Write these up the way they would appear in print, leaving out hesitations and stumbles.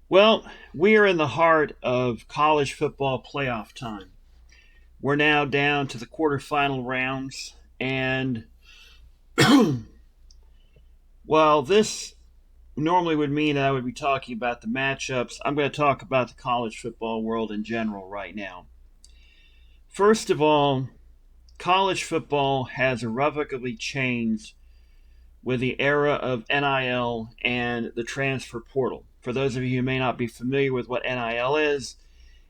Well, we are in the heart of college football playoff time. We're now down to the quarterfinal rounds, and while this normally would mean that I would be talking about the matchups, I'm going to talk about the college football world in general right now. First of all, college football has irrevocably changed with the era of NIL and the transfer portal. For those of you who may not be familiar with what NIL is,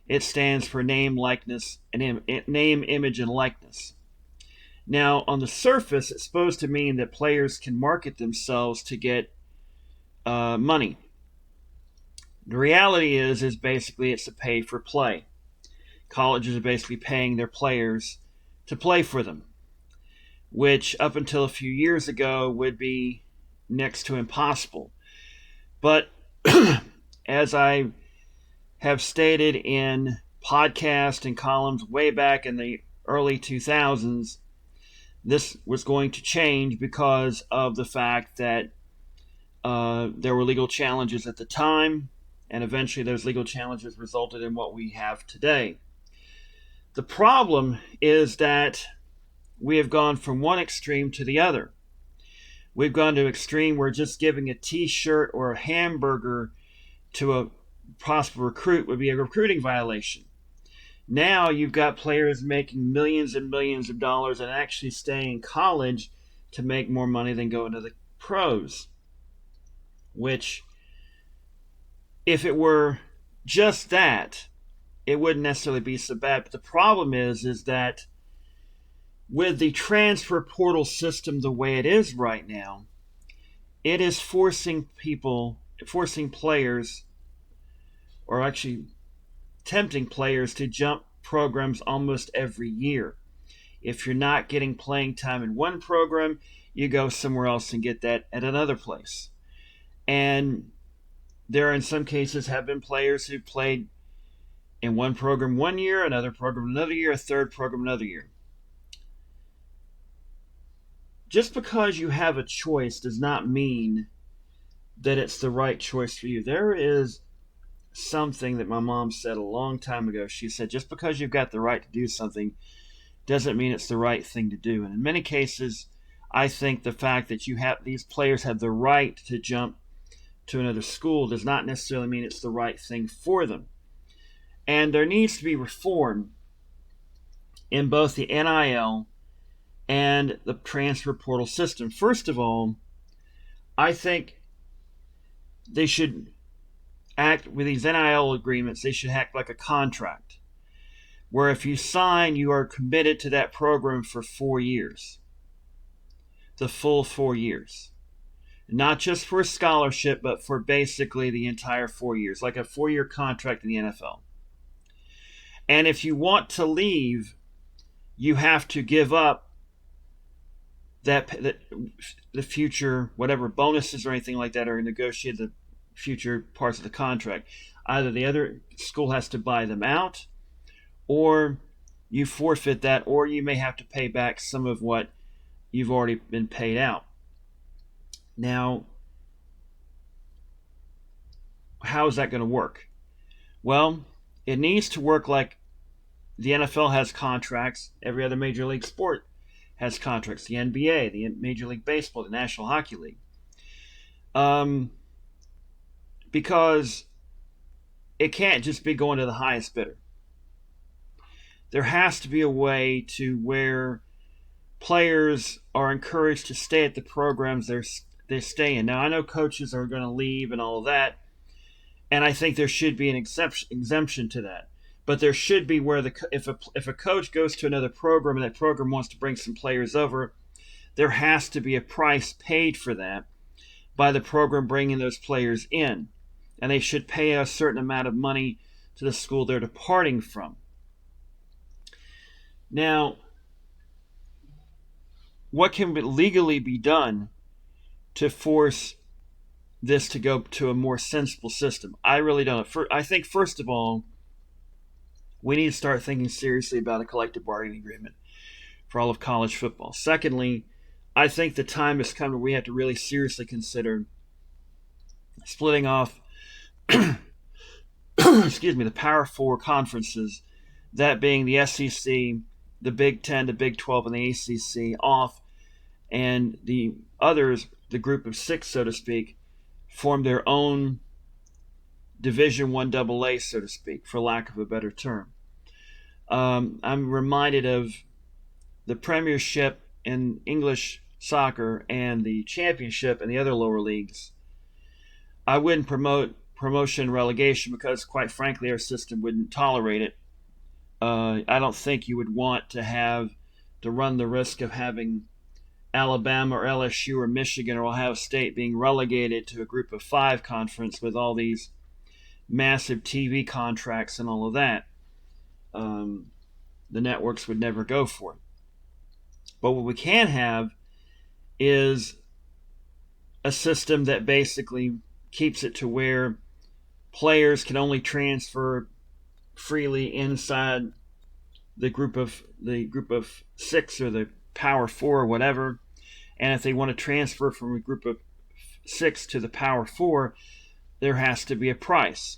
it stands for name, likeness, and name, image, and likeness. Now, on the surface, it's supposed to mean that players can market themselves to get money. The reality is basically it's a pay for play. Colleges are basically paying their players to play for them, which up until a few years ago would be next to impossible. But as I have stated in podcasts and columns way back in the early 2000s, this was going to change because of the fact that there were legal challenges at the time, and eventually those legal challenges resulted in what we have today. The problem is that we have gone from one extreme to the other. We've gone to an extreme where just giving a t-shirt or a hamburger to a possible recruit would be a recruiting violation. Now you've got players making millions and millions of dollars and actually staying in college to make more money than going to the pros. Which, if it were just that, it wouldn't necessarily be so bad. But the problem is that with the transfer portal system the way it is right now, it is forcing players, or actually tempting players to jump programs almost every year. If you're not getting playing time in one program, you go somewhere else and get that at another place. And there, in some cases, have been players who played in one program one year, another program another year, a third program another year. Just because you have a choice does not mean that it's the right choice for you. There is something that my mom said a long time ago. She said, just because you've got the right to do something doesn't mean it's the right thing to do. And in many cases, I think the fact that these players have the right to jump to another school does not necessarily mean it's the right thing for them. And there needs to be reform in both the NIL and the transfer portal system. First of all, I think they should act with these NIL agreements, they should act like a contract, where if you sign, you are committed to that program for 4 years, the full 4 years. Not just for a scholarship, but for basically the entire 4 years, like a 4-year contract in the NFL. And if you want to leave, you have to give up the future, whatever bonuses or anything like that are negotiated, the future parts of the contract. Either the other school has to buy them out, or you forfeit that, or you may have to pay back some of what you've already been paid out. Now, how is that going to work? Well, it needs to work like the NFL has contracts. Every other major league sport has contracts. The NBA, the Major League Baseball, the National Hockey League. Because it can't just be going to the highest bidder. There has to be a way to where players are encouraged to stay at the programs they stay in. Now, I know coaches are going to leave and all of that, and I think there should be an exemption to that. But there should be where if a coach goes to another program and that program wants to bring some players over, there has to be a price paid for that by the program bringing those players in. And they should pay a certain amount of money to the school they're departing from. Now, what can legally be done to force this to go to a more sensible system? I really don't. I think, first of all, we need to start thinking seriously about a collective bargaining agreement for all of college football. Secondly, I think the time has come where we have to really seriously consider splitting off excuse me, the Power Four conferences, that being the SEC, the Big Ten, the Big 12, and the ACC, off, and the others, the group of six, so to speak, form their own Division One AA, so to speak, for lack of a better term. I'm reminded of the Premiership in English soccer and the Championship in the other lower leagues. I wouldn't promote promotion and relegation because, quite frankly, our system wouldn't tolerate it. I don't think you would want to run the risk of having Alabama or LSU or Michigan or Ohio State being relegated to a group of five conference with all these massive TV contracts and all of that. The networks would never go for it. But what we can have is a system that basically keeps it to where players can only transfer freely inside the group of six or the Power Four or whatever. And if they want to transfer from a group of six to the Power Four, there has to be a price.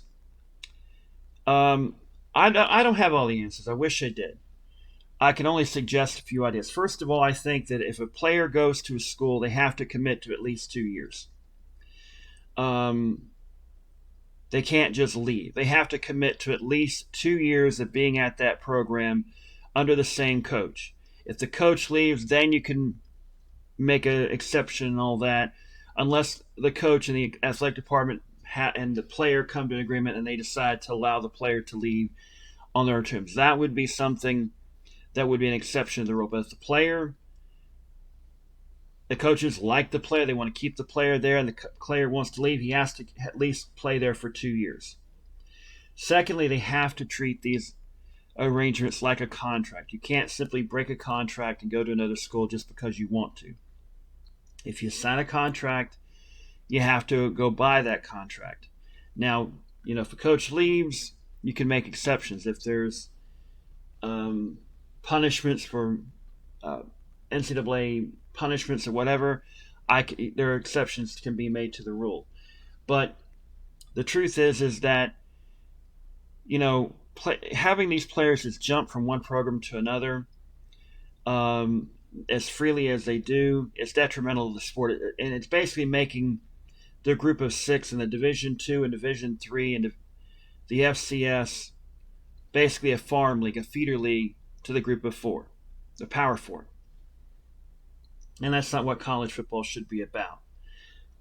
I don't have all the answers. I wish I did. I can only suggest a few ideas. First of all, I think that if a player goes to a school, they have to commit to at least 2 years. They can't just leave. They have to commit to at least 2 years of being at that program under the same coach. If the coach leaves, then you can make an exception and all that, unless the coach and the athletic department and the player come to an agreement and they decide to allow the player to leave on their terms. That would be something that would be an exception to the rule. But if the coaches like the player, they want to keep the player there, and the player wants to leave, he has to at least play there for 2 years. Secondly, they have to treat these arrangements like a contract. You can't simply break a contract and go to another school just because you want to. If you sign a contract, you have to go by that contract. Now, if a coach leaves, you can make exceptions. If there's punishments for NCAA punishments or whatever, there are exceptions can be made to the rule. But the truth is that having these players just jump from one program to another as freely as they do is detrimental to the sport, and it's basically making the group of six in the Division II and Division III and the FCS basically a farm league, a feeder league to the group of four, the Power Four. And that's not what college football should be about.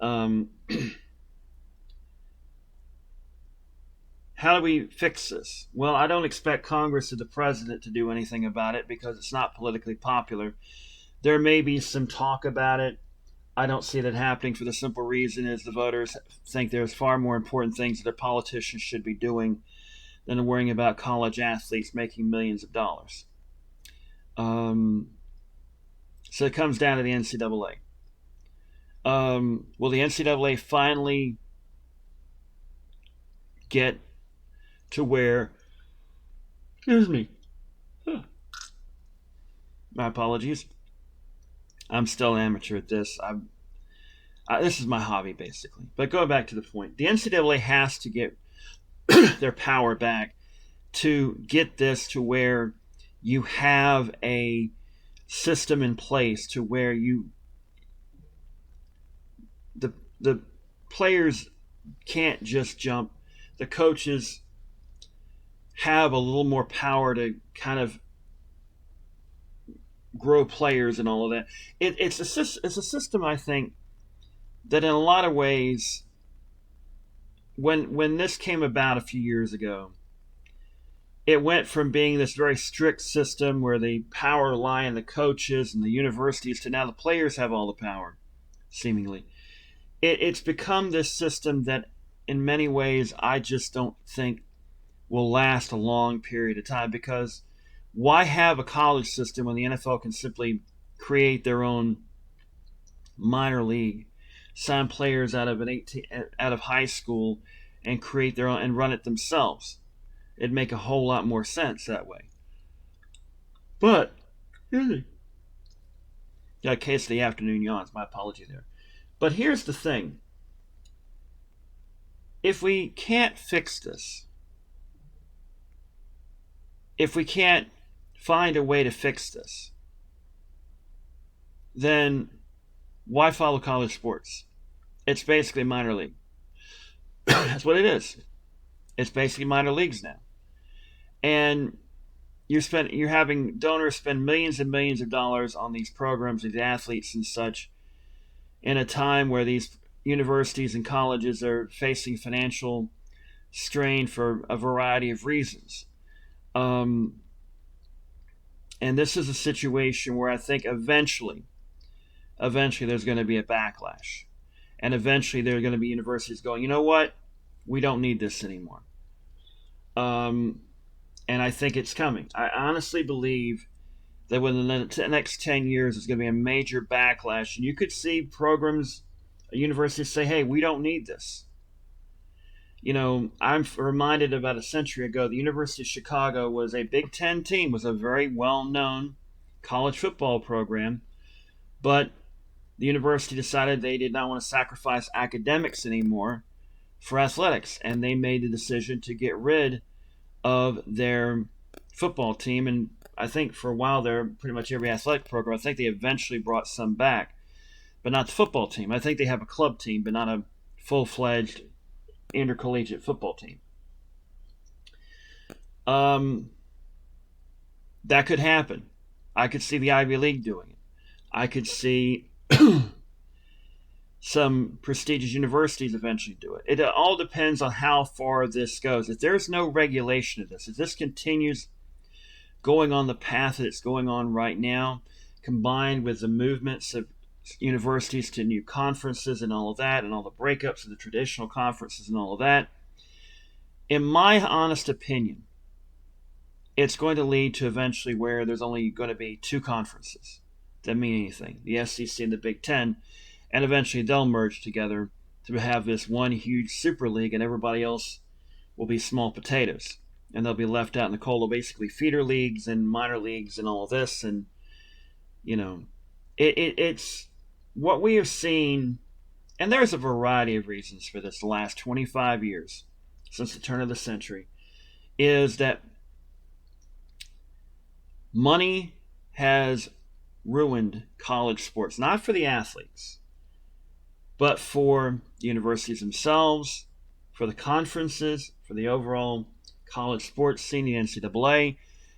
How do we fix this? Well, I don't expect Congress or the president to do anything about it because it's not politically popular. There may be some talk about it. I don't see that happening for the simple reason is the voters think there's far more important things that their politicians should be doing than worrying about college athletes making millions of dollars. So it comes down to the NCAA. Will the NCAA finally get to where, excuse me, my apologies, I'm still an amateur at this. This is my hobby, basically. But going back to the point, the NCAA has to get their power back to get this to where you have a system in place to where the players can't just jump. The coaches have a little more power to kind of grow players and all of that. It's a system, I think, that in a lot of ways, when this came about a few years ago, it went from being this very strict system where the power lie in the coaches and the universities to now the players have all the power, seemingly. It's become this system that in many ways I just don't think will last a long period of time, because why have a college system when the NFL can simply create their own minor league, sign players out of high school and create their own and run it themselves? It'd make a whole lot more sense that way. But, really, yeah, case of the afternoon yawns. My apology there. But here's the thing. If we can't fix this, if we can't find a way to fix this, then why follow college sports? It's basically minor league. That's what it is. It's basically minor leagues now. And you're having donors spend millions and millions of dollars on these programs, these athletes and such, in a time where these universities and colleges are facing financial strain for a variety of reasons. Um, and this is a situation where I think eventually there's going to be a backlash. And eventually there are going to be universities going, you know what? We don't need this anymore. Um, and I think it's coming. I honestly believe that within the next 10 years, there's going to be a major backlash. And you could see programs, universities say, hey, we don't need this. You know, I'm reminded about a century ago, the University of Chicago was a Big Ten team, was a very well-known college football program. But the university decided they did not want to sacrifice academics anymore for athletics. And they made the decision to get rid of their football team. And I think for a while there, pretty much every athletic program, I think they eventually brought some back, but not the football team. I think they have a club team, but not a full-fledged intercollegiate football team. That could happen. I could see the Ivy League doing it. I could see some prestigious universities eventually do it. It all depends on how far this goes. If there's no regulation of this, if this continues going on the path that it's going on right now, combined with the movements of universities to new conferences and all of that, and all the breakups of the traditional conferences and all of that, in my honest opinion, it's going to lead to eventually where there's only going to be two conferences that mean anything, the SEC and the Big Ten, and eventually they'll merge together to have this one huge super league, and everybody else will be small potatoes, and they'll be left out in the cold of basically feeder leagues and minor leagues and all of this. And you know, it's what we have seen, and there's a variety of reasons for this the last 25 years since the turn of the century, is that money has ruined college sports, not for the athletes, but for the universities themselves, for the conferences, for the overall college sports scene, the NCAA,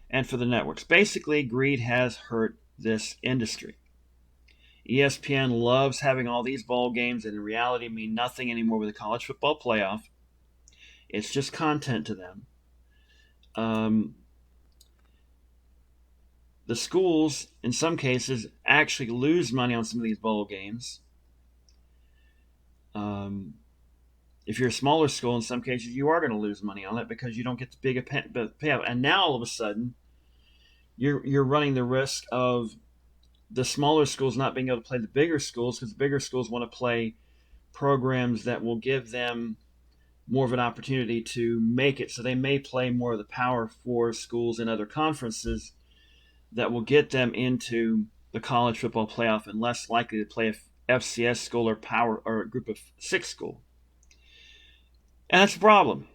and for the networks. Basically, greed has hurt this industry. ESPN loves having all these bowl games that in reality mean nothing anymore with the college football playoff. It's just content to them. The schools, in some cases, actually lose money on some of these bowl games. If you're a smaller school, in some cases, you are going to lose money on it because you don't get the big payout. And now, all of a sudden, you're running the risk of the smaller schools not being able to play the bigger schools because the bigger schools want to play programs that will give them more of an opportunity to make it. So they may play more of the Power Four schools in other conferences that will get them into the college football playoff and less likely to play a FCS school or power or a group of six school. And that's a problem.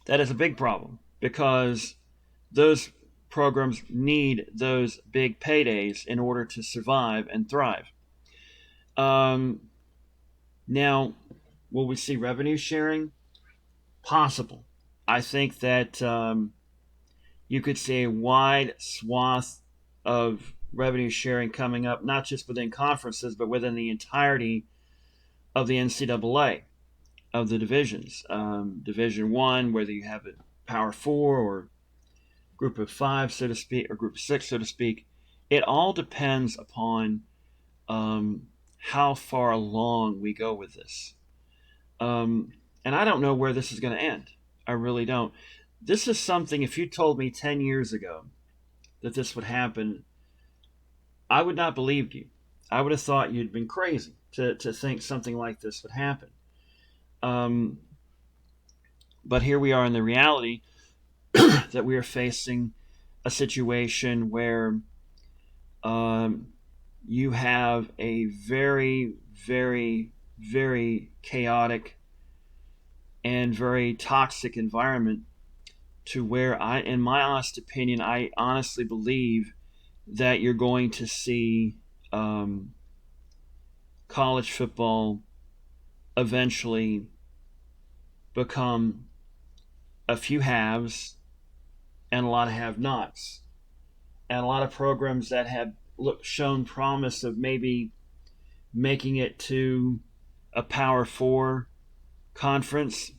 That is a big problem because those programs need those big paydays in order to survive and thrive. Now, will we see revenue sharing? Possible. I think that you could see a wide swath of revenue sharing coming up, not just within conferences, but within the entirety of the NCAA, of the divisions. Division one, whether you have a Power Four or group of five, so to speak, or group of six, so to speak, it all depends upon how far along we go with this. And I don't know where this is going to end. I really don't. This is something, if you told me 10 years ago that this would happen, I would not believe you. I would have thought you'd been crazy to think something like this would happen. But here we are in the reality that we are facing a situation where you have a very, very, very chaotic and very toxic environment to where in my honest opinion, I honestly believe that you're going to see college football eventually become a few haves and a lot of have-nots, and a lot of programs that have shown promise of maybe making it to a Power Four conference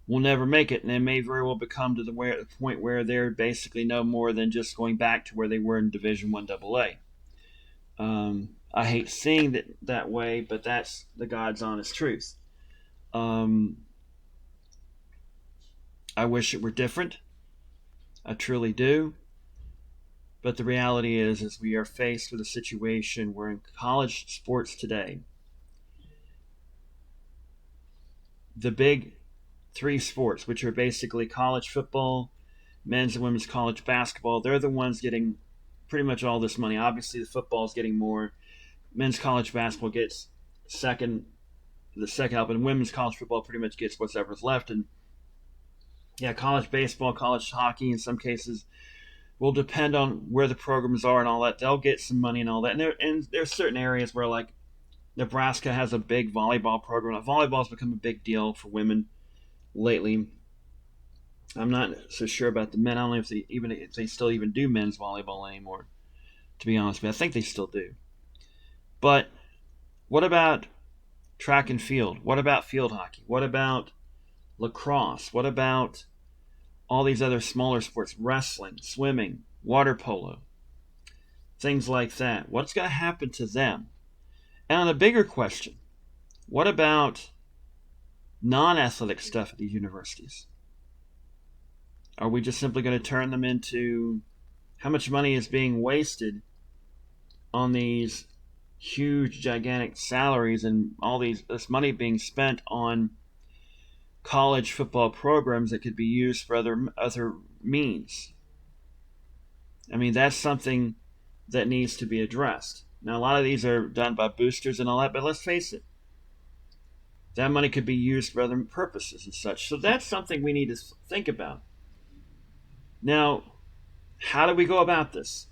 will never make it, and they may very well become to the point where they're basically no more than just going back to where they were in Division One AA. I hate seeing it that way, but that's the God's honest truth. I wish it were different. I truly do. But the reality is we are faced with a situation where in college sports today, the big three sports, which are basically college football, men's and women's college basketball, they're the ones getting pretty much all this money. Obviously, the football is getting more. Men's college basketball gets the second help, and women's college football pretty much gets whatever's left. And yeah, college baseball, college hockey, in some cases, will depend on where the programs are and all that. They'll get some money and all that. And there's certain areas where, like, Nebraska has a big volleyball program. Volleyball's become a big deal for women lately. I'm not so sure about the men. I don't know if they still even do men's volleyball anymore, to be honest with you. I think they still do. But what about track and field? What about field hockey? What about lacrosse? What about all these other smaller sports, wrestling, swimming, water polo, things like that? What's going to happen to them? And on a bigger question, what about non-athletic stuff at these universities? Are we just simply going to turn them into how much money is being wasted on these huge, gigantic salaries and all this money being spent on college football programs that could be used for other means? I mean, that's something that needs to be addressed. Now, a lot of these are done by boosters and all that, but let's face it, that money could be used for other purposes and such. So that's something we need to think about. Now, how do we go about this?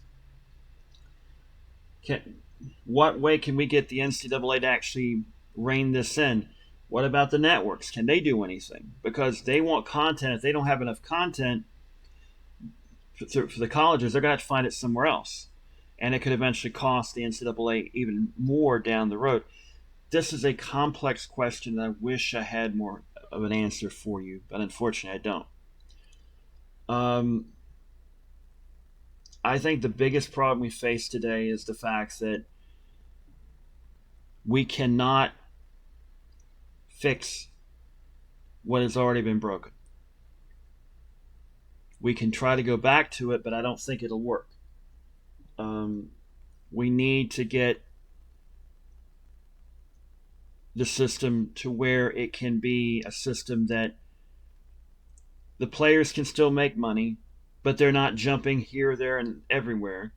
What way can we get the NCAA to actually rein this in? What about the networks? Can they do anything? Because they want content. If they don't have enough content for the colleges, they're going to have to find it somewhere else. And it could eventually cost the NCAA even more down the road. This is a complex question that I wish I had more of an answer for you, but unfortunately I don't. I think the biggest problem we face today is the fact that we cannot fix what has already been broken. We can try to go back to it, but I don't think it'll work. We need to get the system to where it can be a system that the players can still make money, but they're not jumping here, there, and everywhere.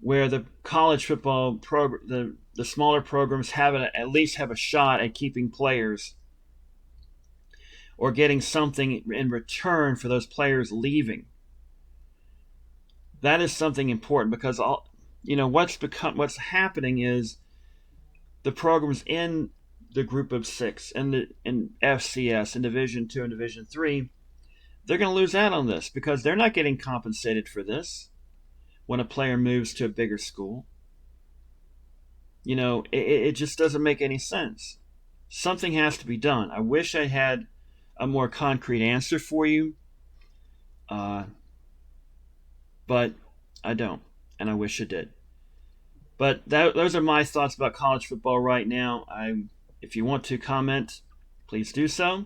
Where the college football program, the smaller programs at least have a shot at keeping players or getting something in return for those players leaving. That is something important, because what's happening is the programs in the group of six in FCS, in Division II and Division III, they're going to lose out on this because they're not getting compensated for this when a player moves to a bigger school. It just doesn't make any sense. Something has to be done. I wish I had a more concrete answer for you, but I don't, and I wish I did. But those are my thoughts about college football right now. If you want to comment, please do so.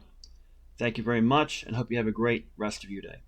Thank you very much, and hope you have a great rest of your day.